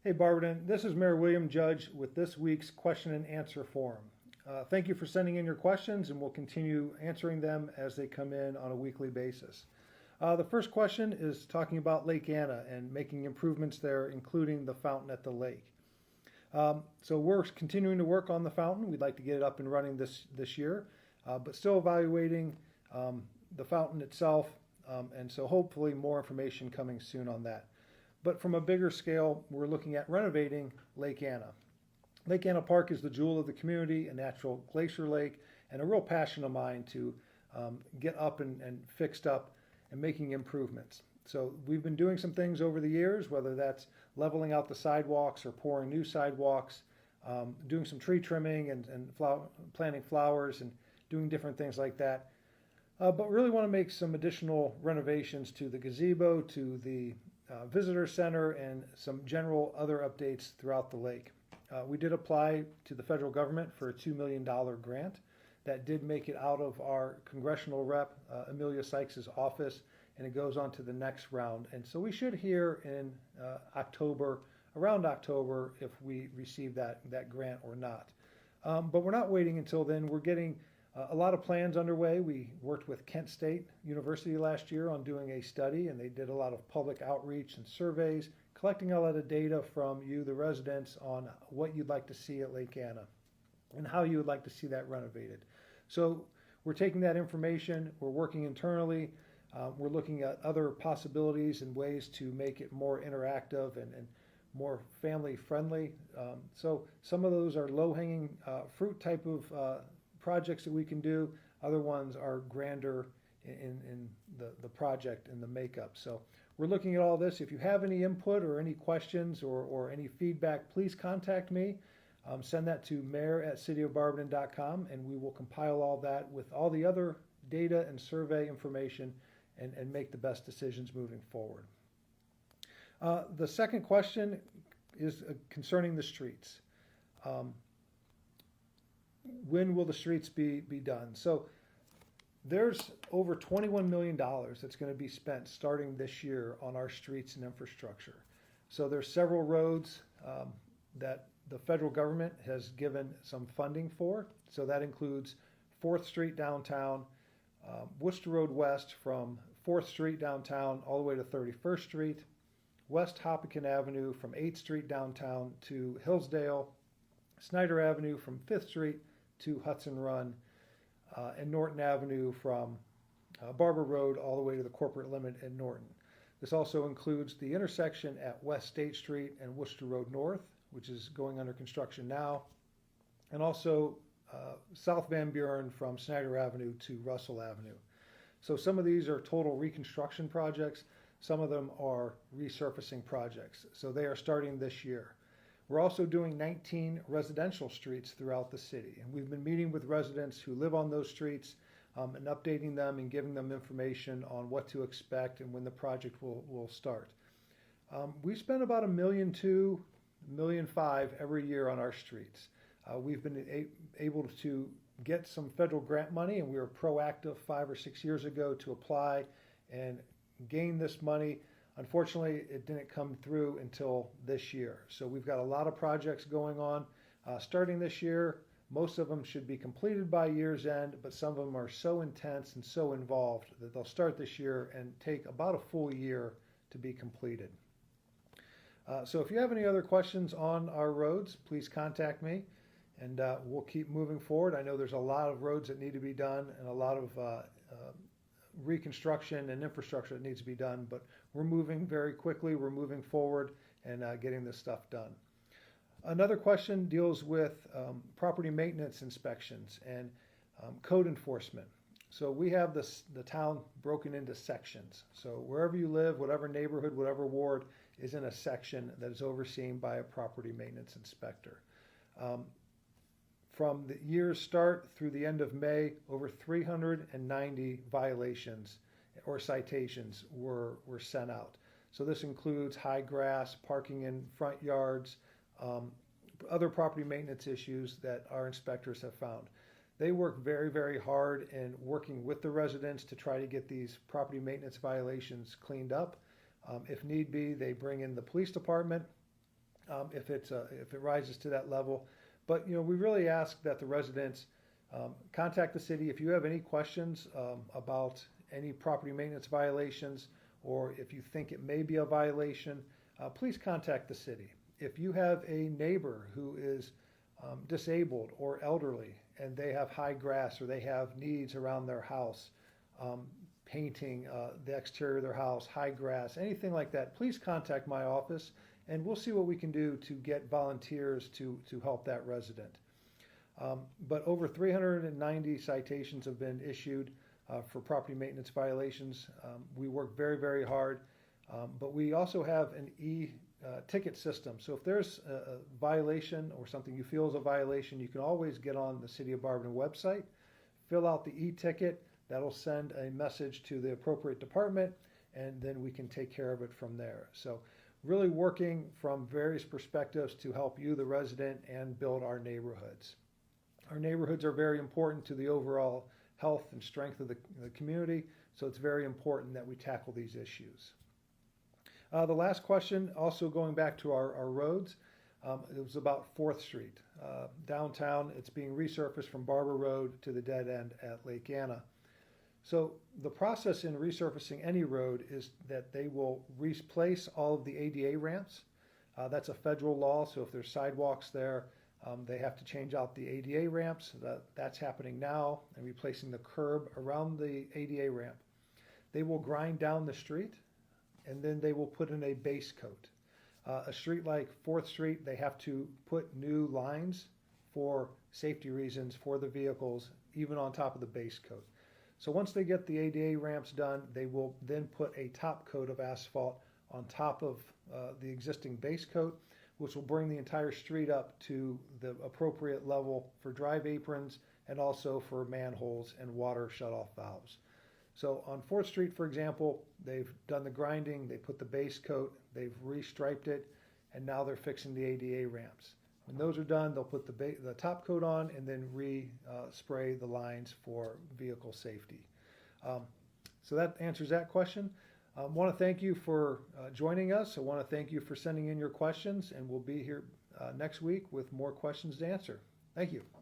Hey Barberton, this is Mayor William Judge with this week's question and answer forum. Thank you for sending in your questions, and we'll continue answering them as they come in on a weekly basis. The first question is talking about Lake Anna and making improvements there, including the fountain at the lake. So we're continuing to work on the fountain. We'd like to get it up and running this year, but still evaluating the fountain itself, and so hopefully more information coming soon on that. But from a bigger scale, we're looking at renovating Lake Anna. Lake Anna Park is the jewel of the community, a natural glacier lake, and a real passion of mine to get up and fixed up and making improvements. So we've been doing some things over the years, whether that's leveling out the sidewalks or pouring new sidewalks, doing some tree trimming and planting flowers and doing different things like that. But really want to make some additional renovations to the gazebo, to the visitor center, and some general other updates throughout the lake. We did apply to the federal government for a $2 million grant. That did make it out of our congressional rep, Amelia Sykes' office, and it goes on to the next round. And so we should hear in October, around October, if we receive that grant or not. But we're not waiting until then. We're getting a lot of plans underway. We worked with Kent State University last year on doing a study, and they did a lot of public outreach and surveys, collecting a lot of data from you, the residents, on what you'd like to see at Lake Anna and how you would like to see that renovated. So we're taking that information, we're working internally, we're looking at other possibilities and ways to make it more interactive and more family friendly. So some of those are low-hanging fruit type of projects that we can do. Other ones are grander in the project and the makeup. So we're looking at all this. If you have any input or any questions or any feedback, please contact me. Send that to mayor@cityofbarberton.com, and we will compile all that with all the other data and survey information and make the best decisions moving forward. The second question is concerning the streets. When will the streets be done? So there's over $21 million that's going to be spent starting this year on our streets and infrastructure. So there's several roads that the federal government has given some funding for. So that includes 4th Street downtown, Worcester Road West from 4th Street downtown all the way to 31st Street, West Hopkinton Avenue from 8th Street downtown to Hillsdale, Snyder Avenue from 5th Street to Hudson Run, and Norton Avenue from Barber Road all the way to the corporate limit in Norton. This also includes the intersection at West State Street and Worcester Road North, which is going under construction now, and also South Van Buren from Snyder Avenue to Russell Avenue. So some of these are total reconstruction projects. Some of them are resurfacing projects. So they are starting this year. We're also doing 19 residential streets throughout the city, and we've been meeting with residents who live on those streets and updating them and giving them information on what to expect and when the project will start. We spend about $1.2 million, $1.5 million every year on our streets. We've been able to get some federal grant money, and we were proactive 5 or 6 years ago to apply and gain this money. Unfortunately, it didn't come through until this year. So we've got a lot of projects going on starting this year. Most of them should be completed by year's end, but some of them are so intense and so involved that they'll start this year and take about a full year to be completed. So if you have any other questions on our roads, please contact me, and we'll keep moving forward. I know there's a lot of roads that need to be done and a lot of reconstruction and infrastructure that needs to be done, but we're moving very quickly. We're moving forward and getting this stuff done. Another question deals with property maintenance inspections and code enforcement. So we have the town broken into sections. So wherever you live, whatever neighborhood, whatever ward is in a section that is overseen by a property maintenance inspector. From the year's start through the end of May, over 390 violations or citations were sent out. So this includes high grass, parking in front yards, other property maintenance issues that our inspectors have found. They work very, very hard in working with the residents to try to get these property maintenance violations cleaned up. If need be, they bring in the police department if it rises to that level. But we really ask that the residents contact the city if you have any questions about any property maintenance violations, or if you think it may be a violation. Please contact the city. If you have a neighbor who is disabled or elderly and they have high grass, or they have needs around their house, painting the exterior of their house, high grass, anything like that, please contact my office and we'll see what we can do to get volunteers to help that resident. But over 390 citations have been issued for property maintenance violations. We work very, very hard, but we also have an ticket system. So if there's a violation or something you feel is a violation, you can always get on the City of Barberton website, fill out the e-ticket. That'll send a message to the appropriate department, and then we can take care of it from there. So really working from various perspectives to help you, the resident, and build our neighborhoods. Our neighborhoods are very important to the overall health and strength of the community, so it's very important that we tackle these issues. The last question, also going back to our roads, it was about 4th Street. Downtown, it's being resurfaced from Barber Road to the dead end at Lake Anna. So the process in resurfacing any road is that they will replace all of the ADA ramps. That's a federal law, so if there's sidewalks there, they have to change out the ADA ramps. That's happening now, and replacing the curb around the ADA ramp. They will grind down the street, and then they will put in a base coat. A street like 4th Street, they have to put new lines for safety reasons for the vehicles, even on top of the base coat. So once they get the ADA ramps done, they will then put a top coat of asphalt on top of the existing base coat, which will bring the entire street up to the appropriate level for drive aprons and also for manholes and water shutoff valves. So on 4th Street, for example, they've done the grinding, they put the base coat, they've restriped it, and now they're fixing the ADA ramps. When those are done, they'll put the top coat on and then spray the lines for vehicle safety. So that answers that question. I want to thank you for joining us. I want to thank you for sending in your questions, and we'll be here next week with more questions to answer. Thank you.